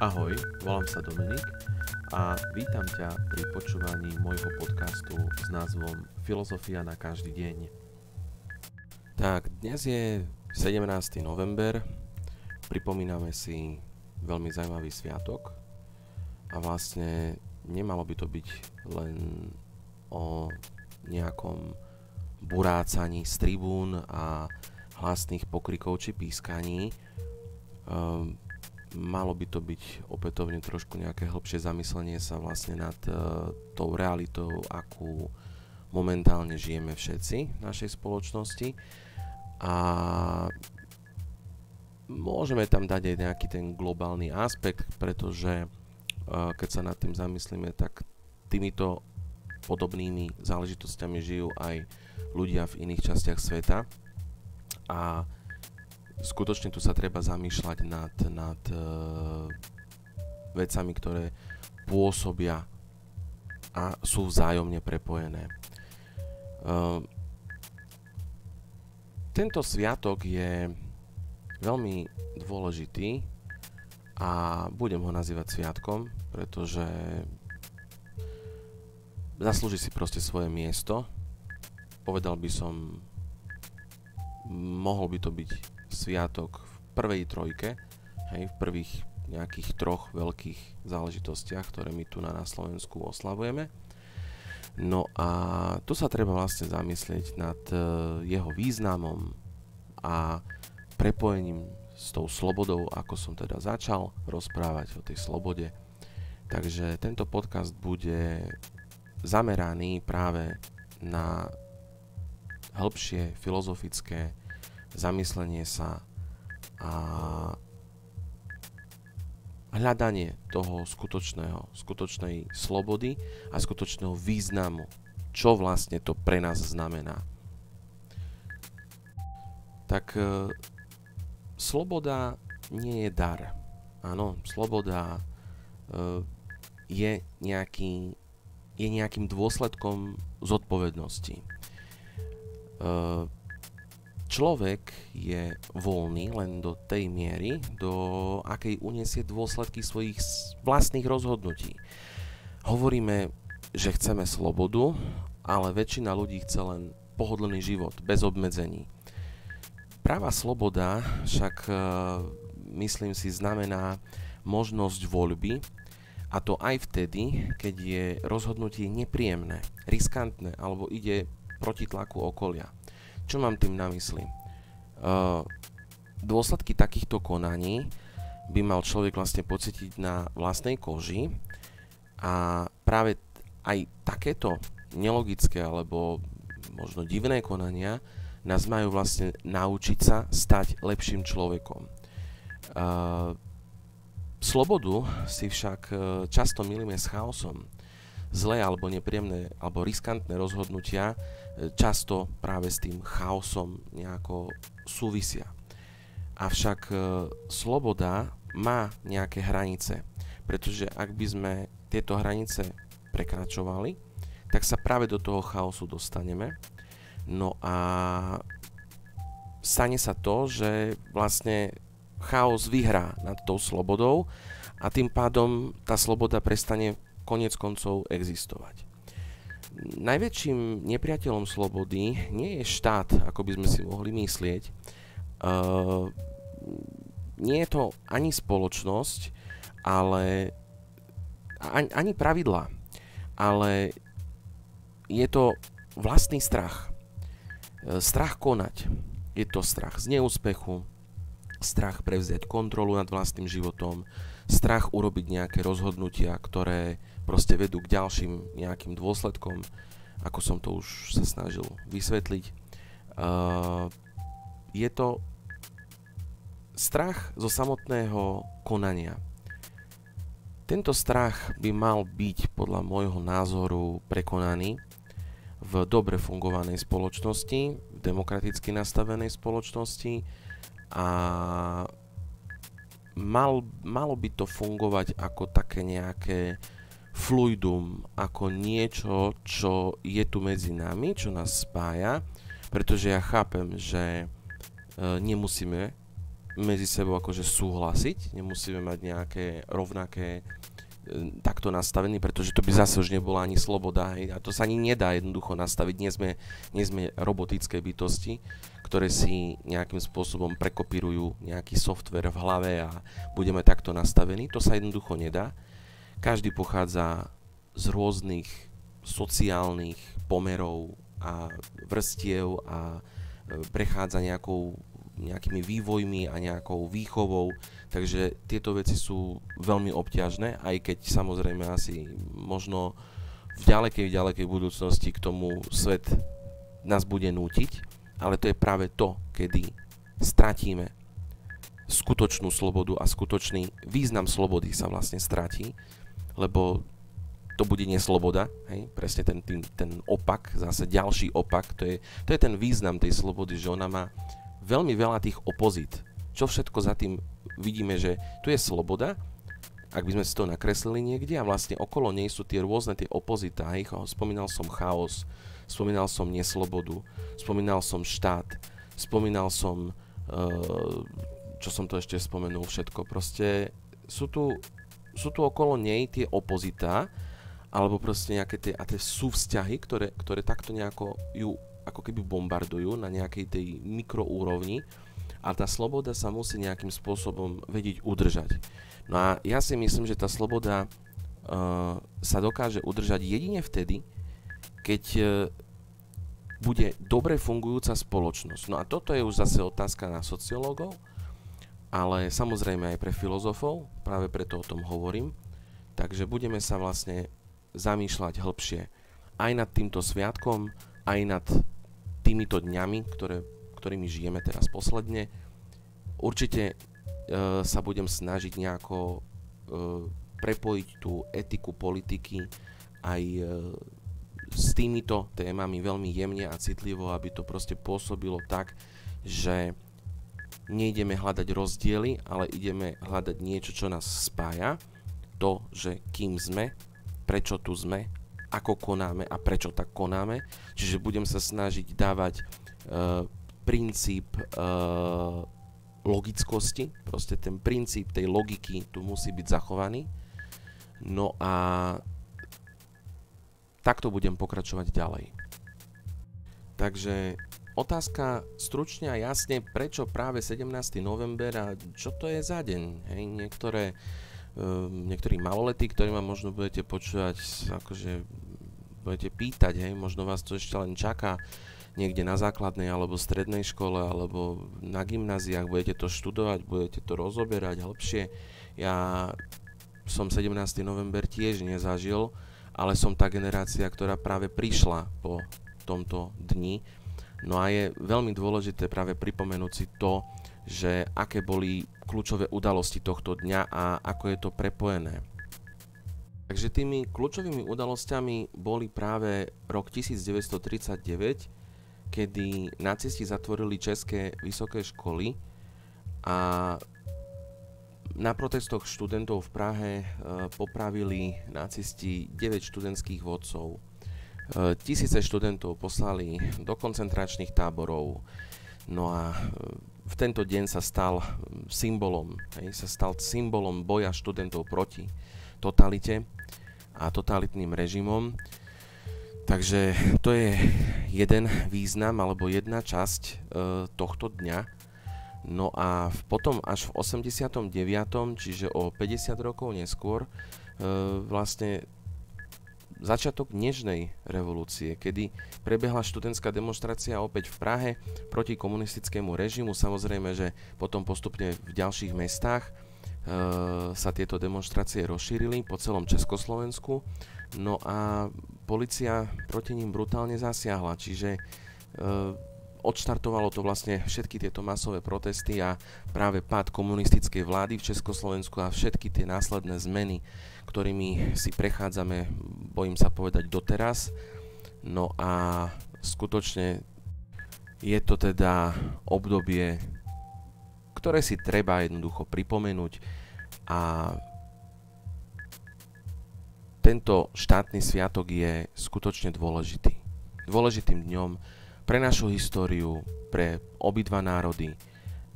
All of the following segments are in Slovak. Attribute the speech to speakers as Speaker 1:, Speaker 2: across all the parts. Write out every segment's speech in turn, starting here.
Speaker 1: Ahoj, volám sa Dominik a vítam ťa pri počúvaní môjho podcastu s názvom Filozofia na každý deň. Tak, dnes je 17. november, pripomíname si veľmi zaujímavý sviatok a vlastne nemalo by to byť len o nejakom burácaní z tribún a hlasných pokrikov či pískaní. Malo by to byť opätovne trošku nejaké hlbšie zamyslenie sa vlastne nad tou realitou, akú momentálne žijeme všetci v našej spoločnosti, a môžeme tam dať aj nejaký ten globálny aspekt, pretože keď sa nad tým zamyslíme, tak týmito podobnými záležitosťami žijú aj ľudia v iných častiach sveta a skutočne tu sa treba zamýšľať nad vecami, ktoré pôsobia a sú vzájomne prepojené. Tento sviatok je veľmi dôležitý a budem ho nazývať sviatkom, pretože zaslúži si proste svoje miesto. Povedal by som, mohol by to byť sviatok v prvej trojke, v prvých nejakých troch veľkých záležitostiach, ktoré my tu na Slovensku oslavujeme. No a tu sa treba vlastne zamyslieť nad jeho významom a prepojením s tou slobodou, ako som teda začal rozprávať o tej slobode. Takže tento podcast bude zameraný práve na hĺbšie filozofické zamyslenie sa a hľadanie toho skutočnej slobody a skutočného významu, čo vlastne to pre nás znamená. Tak sloboda nie je dar. Áno, sloboda je nejakým dôsledkom zodpovednosti. Človek je voľný len do tej miery, do akej uniesie dôsledky svojich vlastných rozhodnutí. Hovoríme, že chceme slobodu, ale väčšina ľudí chce len pohodlný život, bez obmedzení. Pravá sloboda však, myslím si, znamená možnosť voľby, a to aj vtedy, keď je rozhodnutie nepríjemné, riskantné alebo ide proti tlaku okolia. Čo mám tým na mysli? Dôsledky takýchto konaní by mal človek vlastne pocítiť na vlastnej koži a práve aj takéto nelogické alebo možno divné konania nás majú vlastne naučiť sa stať lepším človekom. Slobodu si však často mýlime s chaosom. Zlé alebo nepríjemné alebo riskantné rozhodnutia často práve s tým chaosom nejako súvisia. Avšak sloboda má nejaké hranice, pretože ak by sme tieto hranice prekračovali, tak sa práve do toho chaosu dostaneme. No a stane sa to, že vlastne chaos vyhrá nad tou slobodou a tým pádom tá sloboda prestane koniec koncov existovať. Najväčším nepriateľom slobody nie je štát, ako by sme si mohli myslieť. Nie je to ani spoločnosť, ale ani pravidlá, ale je to vlastný strach. Strach konať. Je to strach z neúspechu, strach prevziať kontrolu nad vlastným životom, strach urobiť nejaké rozhodnutia, ktoré proste vedú k ďalším nejakým dôsledkom, ako som to už sa snažil vysvetliť. Je to strach zo samotného konania. Tento strach by mal byť podľa môjho názoru prekonaný v dobre fungovanej spoločnosti, v demokraticky nastavenej spoločnosti a malo by to fungovať ako také nejaké fluidum, ako niečo, čo je tu medzi nami, čo nás spája, pretože ja chápem, že nemusíme medzi sebou akože súhlasiť, nemusíme mať nejaké rovnaké takto nastavený, pretože to by zase už nebola ani sloboda, hej, a to sa ani nedá jednoducho nastaviť, nie sme robotické bytosti, ktoré si nejakým spôsobom prekopírujú nejaký software v hlave a budeme takto nastavení, to sa jednoducho nedá. Každý pochádza z rôznych sociálnych pomerov a vrstiev a prechádza nejakými vývojmi a nejakou výchovou, takže tieto veci sú veľmi obťažné, aj keď samozrejme asi možno v ďalekej budúcnosti k tomu svet nás bude nútiť, ale to je práve to, kedy stratíme skutočnú slobodu a skutočný význam slobody sa vlastne stratí, lebo to bude nesloboda, hej? Presne ten opak, zase ďalší opak, to je ten význam tej slobody, že ona má veľmi veľa tých opozít. Čo všetko za tým vidíme, že tu je sloboda, ak by sme si to nakreslili niekde a vlastne okolo nej sú tie rôzne tie opozita. Spomínal som chaos, spomínal som neslobodu, spomínal som štát, spomínal som, čo som to ešte spomenul všetko. Proste sú tu okolo nej tie opozita, alebo proste nejaké tie súvzťahy, ktoré takto nejako ju ako keby bombardujú na nejakej tej mikroúrovni a tá sloboda sa musí nejakým spôsobom vedieť udržať. No a ja si myslím, že tá sloboda sa dokáže udržať jedine vtedy, keď bude dobre fungujúca spoločnosť. No a toto je už zase otázka na sociológov, ale samozrejme aj pre filozofov, práve preto o tom hovorím. Takže budeme sa vlastne zamýšľať hĺbšie aj nad týmto sviatkom, aj nad týmito dňami, ktorými žijeme teraz posledne. Určite sa budem snažiť nejako prepojiť tú etiku politiky aj s týmito témami veľmi jemne a citlivo, aby to proste pôsobilo tak, že nejdeme hľadať rozdiely, ale ideme hľadať niečo, čo nás spája. To, že kým sme, prečo tu sme, ako konáme a prečo tak konáme. Čiže budem sa snažiť dávať princíp logickosti, proste ten princíp tej logiky tu musí byť zachovaný. No a takto budem pokračovať ďalej. Takže otázka stručne a jasne, prečo práve 17. november a čo to je za deň? Hej, niektorí maloletí, ktorí ma možno budete počúvať, akože budete pýtať, hej, možno vás to ešte len čaká niekde na základnej alebo strednej škole alebo na gymnáziách, budete to študovať, budete to rozoberať hĺbšie. Ja som 17. november tiež nezažil, ale som tá generácia, ktorá práve prišla po tomto dni. No a je veľmi dôležité práve pripomenúť si to, že aké boli kľúčové udalosti tohto dňa a ako je to prepojené. Takže tými kľúčovými udalosťami boli práve rok 1939, kedy nacisti zatvorili české vysoké školy a na protestoch študentov v Prahe popravili nacisti 9 študentských vodcov. Tisíce študentov poslali do koncentračných táborov. No a v tento deň sa stal symbolom boja študentov proti totalite a totalitným režimom. Takže to je jeden význam alebo jedna časť tohto dňa. No a potom až v 89., čiže o 50 rokov neskôr, vlastne začiatok nežnej revolúcie, kedy prebehla študentská demonštrácia opäť v Prahe proti komunistickému režimu. Samozrejme, že potom postupne v ďalších mestách sa tieto demonštrácie rozšírili po celom Československu. No a polícia proti ním brutálne zasiahla, čiže odštartovalo to vlastne všetky tieto masové protesty a práve pád komunistickej vlády v Československu a všetky tie následné zmeny, ktorými si prechádzame, bojím sa povedať, doteraz. No a skutočne je to teda obdobie, ktoré si treba jednoducho pripomenúť a tento štátny sviatok je skutočne dôležitý. Dôležitým dňom pre našu históriu, pre obidva národy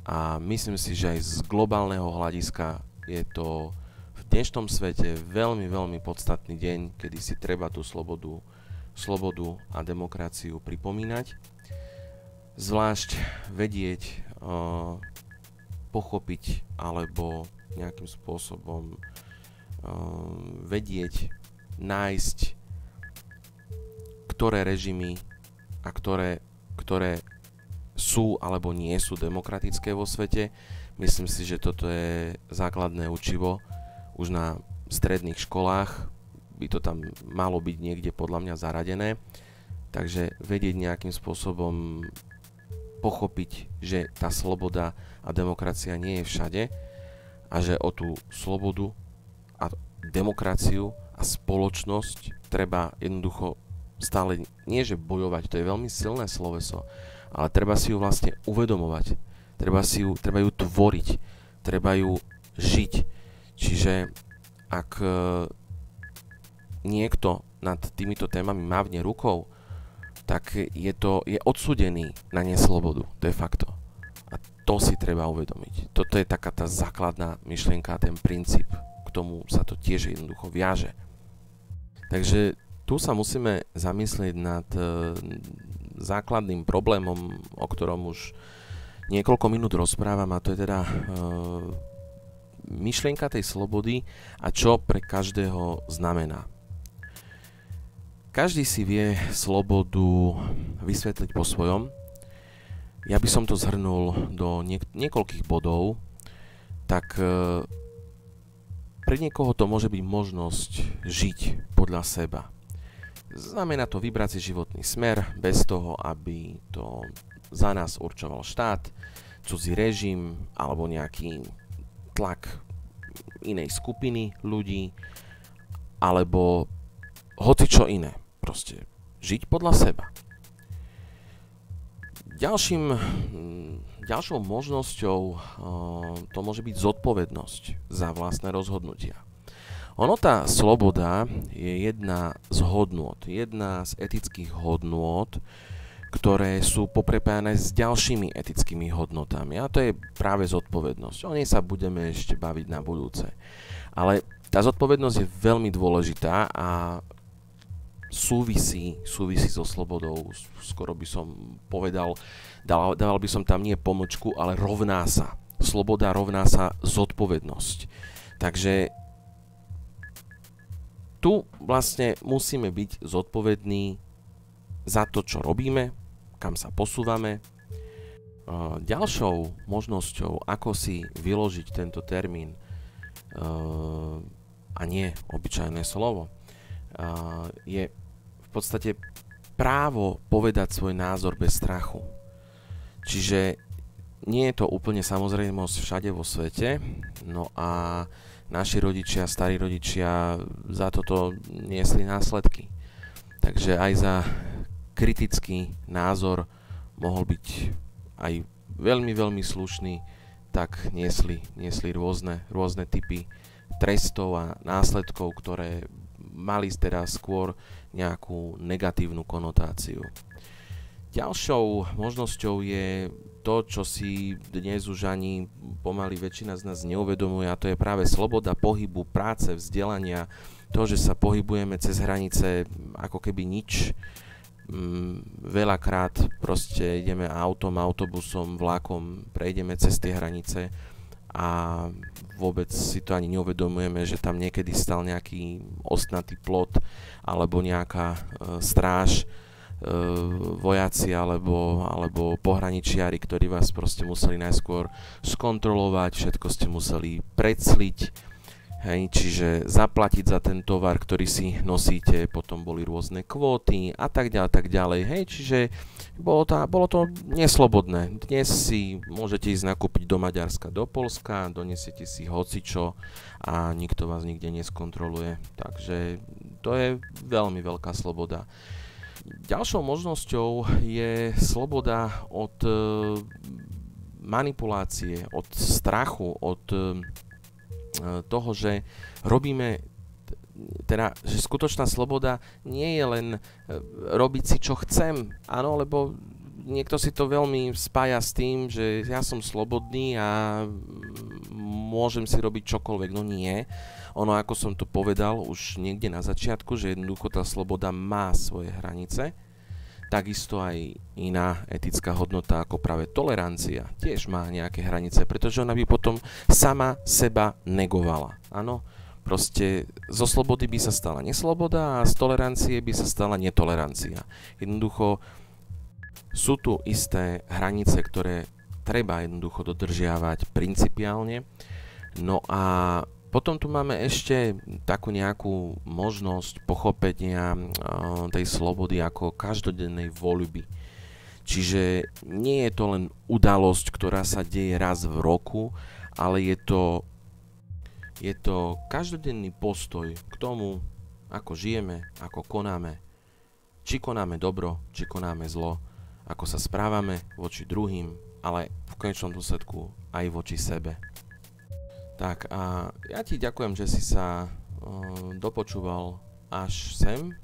Speaker 1: a myslím si, že aj z globálneho hľadiska je to v dnešnom svete veľmi, veľmi podstatný deň, kedy si treba tú slobodu a demokraciu pripomínať. Zvlášť vedieť, pochopiť alebo nejakým spôsobom vedieť, nájsť, ktoré režimy a ktoré sú alebo nie sú demokratické vo svete. Myslím si, že toto je základné učivo už na stredných školách. By to tam malo byť niekde podľa mňa zaradené. Takže vedieť nejakým spôsobom pochopiť, že tá sloboda a demokracia nie je všade a že o tú slobodu a demokraciu a spoločnosť treba jednoducho stále nie že bojovať, to je veľmi silné sloveso, ale treba si ju vlastne uvedomovať, treba ju tvoriť, treba ju žiť. Čiže ak niekto nad týmito témami mávne rukou, tak je odsúdený na neslobodu, de facto. A to si treba uvedomiť. Toto je taká tá základná myšlienka, ten princíp. K tomu sa to tiež jednoducho viaže. Takže tu sa musíme zamyslieť nad základným problémom, o ktorom už niekoľko minút rozprávam, a to je teda myšlienka tej slobody a čo pre každého znamená. Každý si vie slobodu vysvetliť po svojom. Ja by som to zhrnul do niekoľkých bodov. Tak pre niekoho to môže byť možnosť žiť podľa seba. Znamená to vybrať si životný smer bez toho, aby to za nás určoval štát, cudzí režim alebo nejaký tlak inej skupiny ľudí alebo hocičo iné. Proste žiť podľa seba. Ďalšou možnosťou to môže byť zodpovednosť za vlastné rozhodnutia. Tá sloboda je jedna z hodnôt, jedna z etických hodnôt, ktoré sú poprepájané s ďalšími etickými hodnotami. A to je práve zodpovednosť. O nej sa budeme ešte baviť na budúce. Ale tá zodpovednosť je veľmi dôležitá a súvisí so slobodou. Skoro by som povedal, dával by som tam nie pomočku, ale rovná sa. Sloboda rovná sa zodpovednosť. Takže tu vlastne musíme byť zodpovední za to, čo robíme, kam sa posúvame. Ďalšou možnosťou, ako si vyložiť tento termín a nie obyčajné slovo, je v podstate právo povedať svoj názor bez strachu. Čiže nie je to úplne samozrejmosť všade vo svete, no a naši rodičia, starí rodičia za toto niesli následky. Takže aj za kritický názor mohol byť aj veľmi, veľmi slušný, tak niesli rôzne typy trestov a následkov, ktoré mali teda skôr nejakú negatívnu konotáciu. Ďalšou možnosťou je to, čo si dnes už ani pomaly väčšina z nás neuvedomuje, a to je práve sloboda pohybu, práce, vzdelania, to, že sa pohybujeme cez hranice ako keby nič. Veľakrát proste ideme autom, autobusom, vlakom, prejdeme cez tie hranice a vôbec si to ani neuvedomujeme, že tam niekedy stal nejaký ostnatý plot alebo nejaká stráž, vojaci alebo pohraničiari, ktorí vás proste museli najskôr skontrolovať, všetko ste museli precliť, hej, čiže zaplatiť za ten tovar, ktorý si nosíte, potom boli rôzne kvóty a tak ďalej, hej, čiže bolo to neslobodné. Dnes si môžete ísť nakúpiť do Maďarska, do Poľska, donesiete si hocičo a nikto vás nikde neskontroluje, takže to je veľmi veľká sloboda. Ďalšou možnosťou je sloboda od manipulácie, od strachu, od toho, že robíme, teda, že skutočná sloboda nie je len robiť si, čo chcem, áno, lebo niekto si to veľmi spája s tým, že ja som slobodný a môžem si robiť čokoľvek. No nie. Ono, ako som to povedal už niekde na začiatku, že jednoducho tá sloboda má svoje hranice. Takisto aj iná etická hodnota ako práve tolerancia tiež má nejaké hranice, pretože ona by potom sama seba negovala. Áno, proste zo slobody by sa stala nesloboda a z tolerancie by sa stala netolerancia. Jednoducho sú tu isté hranice, ktoré treba jednoducho dodržiavať principiálne. No a potom tu máme ešte takú nejakú možnosť pochopenia tej slobody ako každodennej voľby. Čiže nie je to len udalosť, ktorá sa deje raz v roku, ale je to každodenný postoj k tomu, ako žijeme, ako konáme. Či konáme dobro, či konáme zlo, ako sa správame voči druhým, ale v konečnom dôsledku aj voči sebe. Tak a ja ti ďakujem, že si sa dopočúval až sem.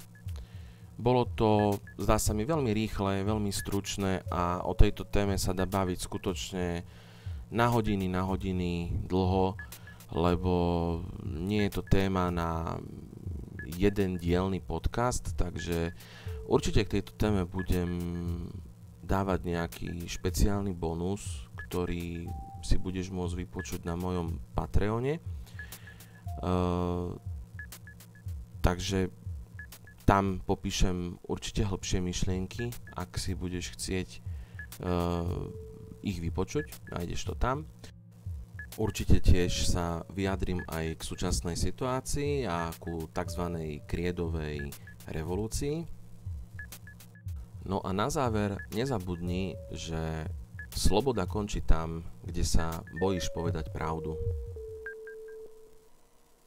Speaker 1: Bolo to, zdá sa mi, veľmi rýchle, veľmi stručné a o tejto téme sa dá baviť skutočne na hodiny dlho, lebo nie je to téma na jeden dielny podcast, takže určite k tejto téme budem dávať nejaký špeciálny bonus, ktorý si budeš môcť vypočuť na mojom Patreone. Takže tam popíšem určite hlbšie myšlienky, ak si budeš chcieť ich vypočuť, nájdeš to tam. Určite tiež sa vyjadrím aj k súčasnej situácii a ku tzv. Kriedovej revolúcii. No a na záver nezabudni, že sloboda končí tam, kde sa bojíš povedať pravdu.